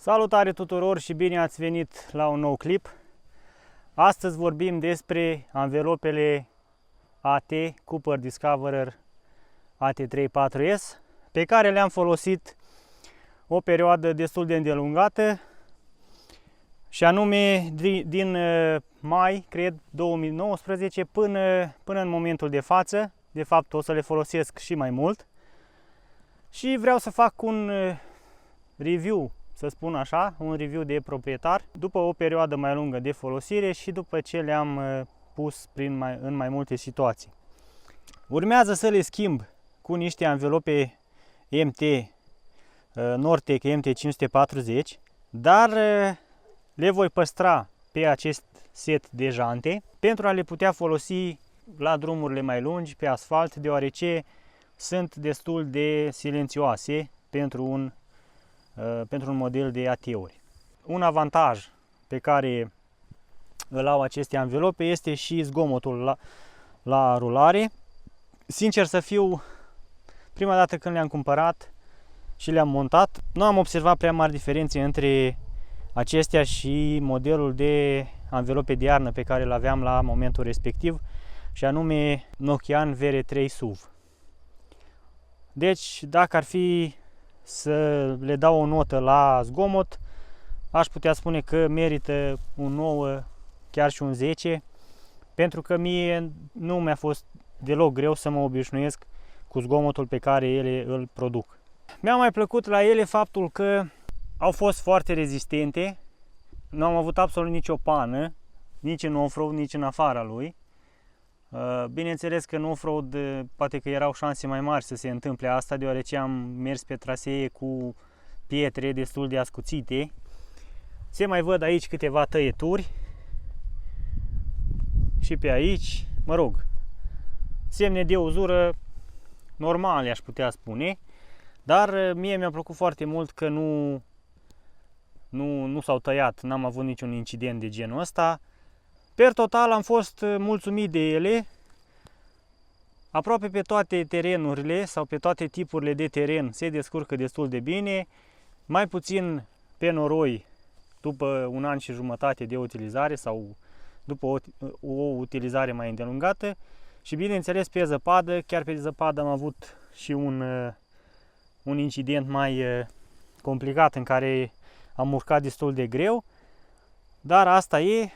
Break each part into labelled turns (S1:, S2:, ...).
S1: Salutare tuturor și bine ați venit la un nou clip. Astăzi vorbim despre anvelopele AT Cooper Discoverer AT34S pe care le-am folosit o perioadă destul de îndelungată și anume din mai, cred, 2019 până în momentul de față. De fapt o să le folosesc și mai mult și vreau să fac un review, să spun așa, un review de proprietar după o perioadă mai lungă de folosire și după ce le-am pus în mai multe situații. Urmează să le schimb cu niște anvelope MT Nortec MT540, dar le voi păstra pe acest set de jante pentru a le putea folosi la drumurile mai lungi, pe asfalt, deoarece sunt destul de silențioase pentru un model de AT-uri. Un avantaj pe care îl au aceste anvelope este și zgomotul la rulare. Sincer să fiu, prima dată când le-am cumpărat și le-am montat, nu am observat prea mari diferențe între acestea și modelul de anvelope de iarnă pe care îl aveam la momentul respectiv, și anume Nokian VR3 SUV. Deci, dacă ar fi să le dau o notă la zgomot, aș putea spune că merită un 9, chiar și un 10, pentru că mie nu mi-a fost deloc greu să mă obișnuiesc cu zgomotul pe care ele îl produc. Mi-a mai plăcut la ele faptul că au fost foarte rezistente, nu am avut absolut nicio pană, nici în off-road, nici în afara lui. Bineînțeles că în off-road poate că erau șanse mai mari să se întâmple asta, deoarece am mers pe trasee cu pietre destul de ascuțite. Se mai văd aici câteva tăieturi și pe aici, mă rog, semne de uzură normale, aș putea spune, dar mie mi-a plăcut foarte mult că nu s-au tăiat, n-am avut niciun incident de genul ăsta. Per total am fost mulțumit de ele. Aproape pe toate terenurile sau pe toate tipurile de teren se descurcă destul de bine, mai puțin pe noroi după un an și jumătate de utilizare sau după o utilizare mai îndelungată, și bineînțeles pe zăpadă. Chiar pe zăpadă am avut și un incident mai complicat în care am urcat destul de greu, dar asta e.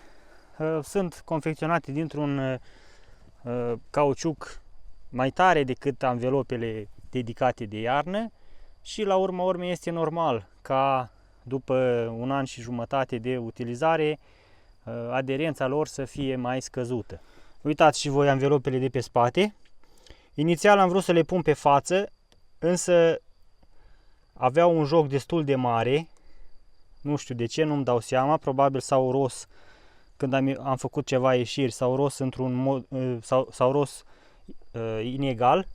S1: Sunt confecționate dintr-un cauciuc mai tare decât anvelopele dedicate de iarnă și la urma urmei este normal ca după un an și jumătate de utilizare aderența lor să fie mai scăzută. Uitați și voi anvelopele de pe spate. Inițial am vrut să le pun pe față, însă aveau un joc destul de mare, nu știu de ce, nu-mi dau seama, probabil s-au ros când am făcut ceva ieșiri, s-au ros într-un mod, s-au ros inegal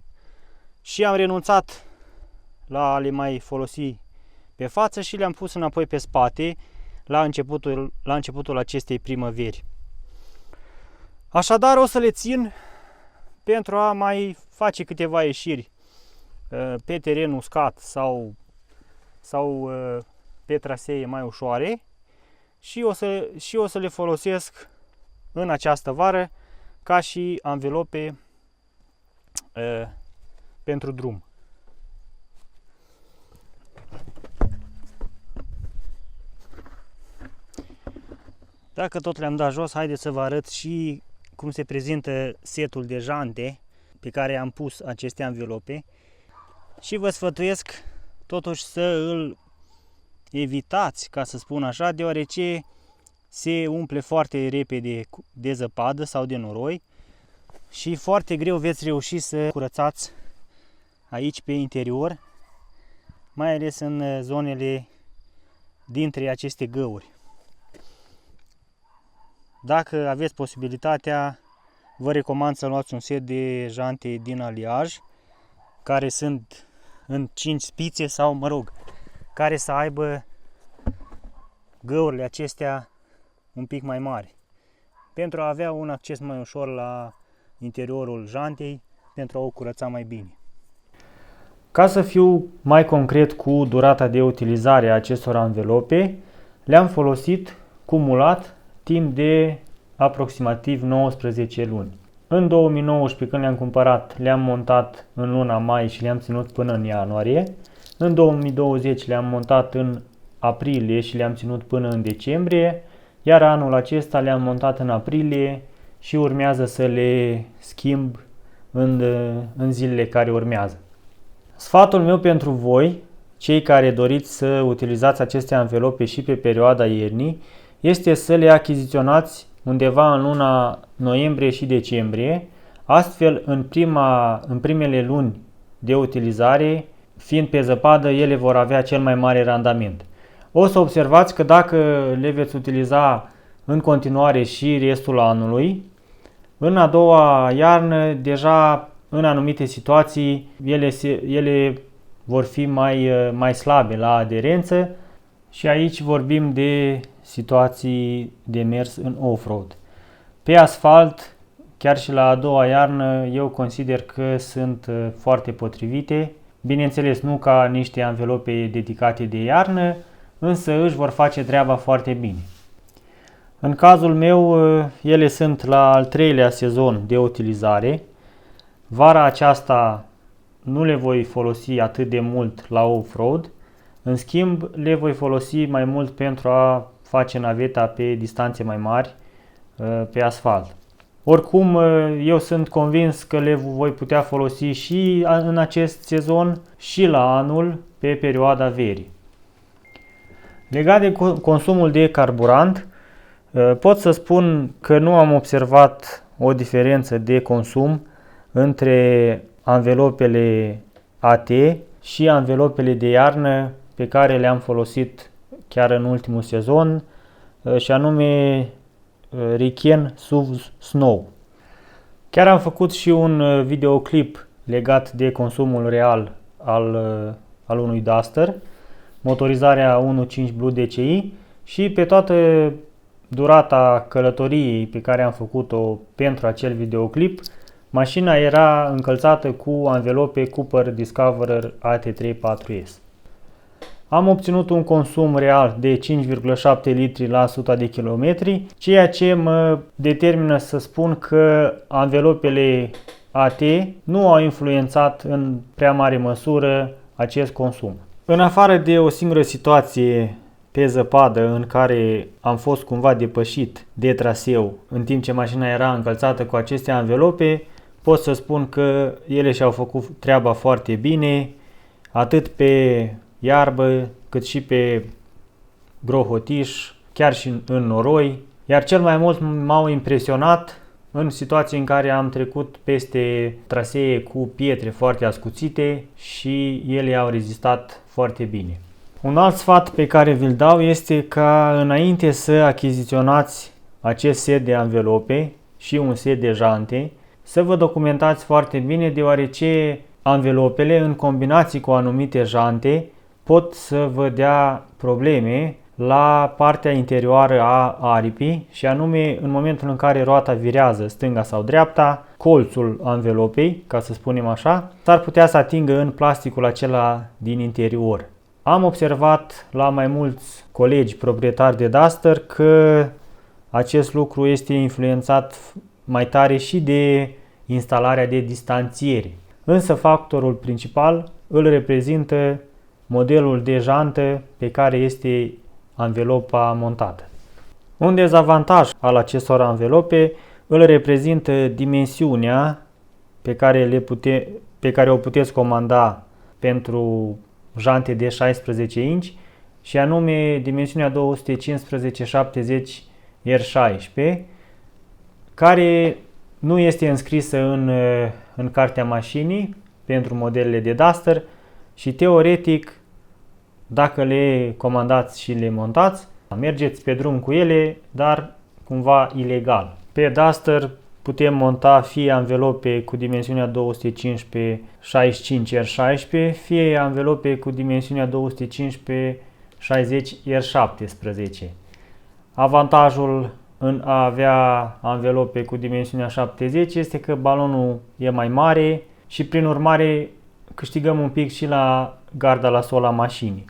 S1: și am renunțat la a le mai folosi pe față și le-am pus înapoi pe spate la începutul acestei primăveri. Așadar o să le țin pentru a mai face câteva ieșiri pe teren uscat sau pe trasee mai ușoare și o să le folosesc în această vară ca și anvelope pentru drum. Dacă tot le-am dat jos, haideți să vă arăt și cum se prezintă setul de jante pe care am pus aceste anvelope și vă sfătuiesc totuși să îl evitați, ca să spun așa, deoarece se umple foarte repede de zăpadă sau de noroi și foarte greu veți reuși să curățați aici pe interior, mai ales în zonele dintre aceste găuri. Dacă aveți posibilitatea, vă recomand să luați un set de jante din aliaj, care sunt în 5 spițe sau, mă rog, care să aibă găurile acestea un pic mai mari, pentru a avea un acces mai ușor la interiorul jantei, pentru a o curăța mai bine. Ca să fiu mai concret cu durata de utilizare a acestor anvelope, le-am folosit cumulat timp de aproximativ 19 luni. În 2019, când le-am cumpărat, le-am montat în luna mai și le-am ținut până în ianuarie. În 2020 le-am montat în aprilie și le-am ținut până în decembrie, iar anul acesta le-am montat în aprilie și urmează să le schimb în zilele care urmează. Sfatul meu pentru voi, cei care doriți să utilizați aceste anvelope și pe perioada iernii, este să le achiziționați undeva în luna noiembrie și decembrie, astfel în primele luni de utilizare, fiind pe zăpadă, ele vor avea cel mai mare randament. O să observați că dacă le veți utiliza în continuare și restul anului, în a doua iarnă, deja în anumite situații, ele vor fi mai slabe la aderență și aici vorbim de situații de mers în off-road. Pe asfalt, chiar și la a doua iarnă, eu consider că sunt foarte potrivite. Bineînțeles, nu ca niște anvelope dedicate de iarnă, însă își vor face treaba foarte bine. În cazul meu, ele sunt la al treilea sezon de utilizare. Vara aceasta nu le voi folosi atât de mult la off-road, în schimb le voi folosi mai mult pentru a face naveta pe distanțe mai mari pe asfalt. Oricum, eu sunt convins că le voi putea folosi și în acest sezon și la anul pe perioada verii. Legat de consumul de carburant, pot să spun că nu am observat o diferență de consum între anvelopele AT și anvelopele de iarnă pe care le-am folosit chiar în ultimul sezon, și anume Riken SUV Snow. Chiar am făcut și un videoclip legat de consumul real al unui Duster, motorizarea 1.5 Blue DCI, și pe toată durata călătoriei pe care am făcut-o pentru acel videoclip, mașina era încălțată cu anvelope Cooper Discoverer AT3-4S. Am obținut un consum real de 5,7 litri la 100 de kilometri, ceea ce mă determină să spun că anvelopele AT nu au influențat în prea mare măsură acest consum. În afară de o singură situație pe zăpadă în care am fost cumva depășit de traseu în timp ce mașina era încălțată cu aceste anvelope, pot să spun că ele și-au făcut treaba foarte bine, atât pe iarbă, cât și pe grohotiș, chiar și în noroi. Iar cel mai mult m-au impresionat în situații în care am trecut peste trasee cu pietre foarte ascuțite și ele au rezistat foarte bine. Un alt sfat pe care vi-l dau este ca înainte să achiziționați acest set de anvelope și un set de jante, să vă documentați foarte bine, deoarece anvelopele în combinații cu anumite jante pot să vă dea probleme la partea interioară a aripii, și anume în momentul în care roata virează stânga sau dreapta, colțul anvelopei, ca să spunem așa, s-ar putea să atingă în plasticul acela din interior. Am observat la mai mulți colegi proprietari de Duster că acest lucru este influențat mai tare și de instalarea de distanțiere. Însă factorul principal îl reprezintă modelul de jantă pe care este anvelopa montată. Un dezavantaj al acestor anvelope îl reprezintă dimensiunea pe care o puteți comanda pentru jante de 16 inch, și anume dimensiunea 215/70 R16, care nu este înscrisă în cartea mașinii pentru modelele de Duster și teoretic, dacă le comandați și le montați, mergeți pe drum cu ele, dar cumva ilegal. Pe Duster putem monta fie anvelope cu dimensiunea 215/65 R16, fie anvelope cu dimensiunea 215/60 R17. Avantajul în a avea anvelope cu dimensiunea 70 este că balonul e mai mare și prin urmare câștigăm un pic și la garda la sol a mașinii.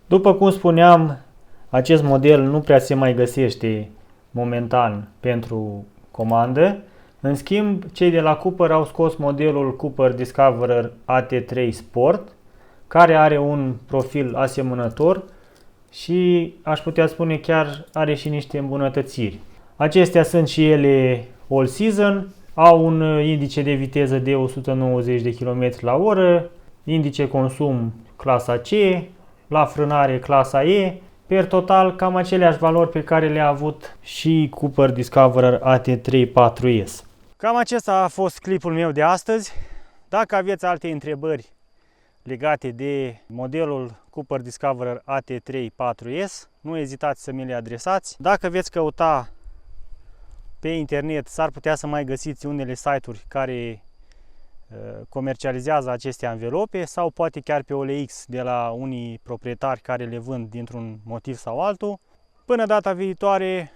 S1: După cum spuneam, acest model nu prea se mai găsește momentan pentru comandă. În schimb, cei de la Cooper au scos modelul Cooper Discoverer AT3 Sport, care are un profil asemănător și aș putea spune chiar are și niște îmbunătățiri. Acestea sunt și ele all season, au un indice de viteză de 190 de km/h, indice consum clasa C, la frânare clasa E, per total cam aceleași valori pe care le-a avut și Cooper Discoverer AT3 4S. Cam acesta a fost clipul meu de astăzi. Dacă aveți alte întrebări legate de modelul Cooper Discoverer AT3 4S, nu ezitați să mi le adresați. Dacă veți căuta pe internet, s-ar putea să mai găsiți unele site-uri care comercializează aceste anvelope sau poate chiar pe OLX de la unii proprietari care le vând dintr-un motiv sau altul. Până data viitoare,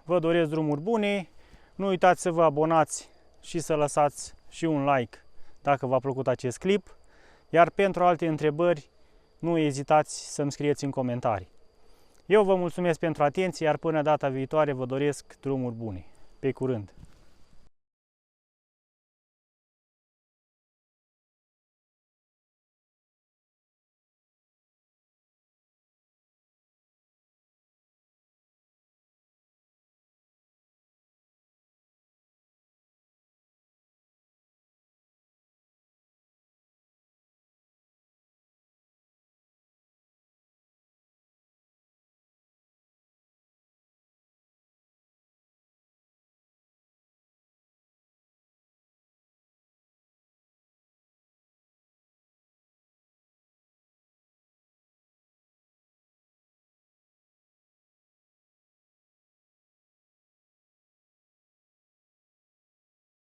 S1: vă doresc drumuri bune. Nu uitați să vă abonați și să lăsați și un like dacă v-a plăcut acest clip. Iar pentru alte întrebări, nu ezitați să-mi scrieți în comentarii. Eu vă mulțumesc pentru atenție, iar până data viitoare vă doresc drumuri bune. Pe curând!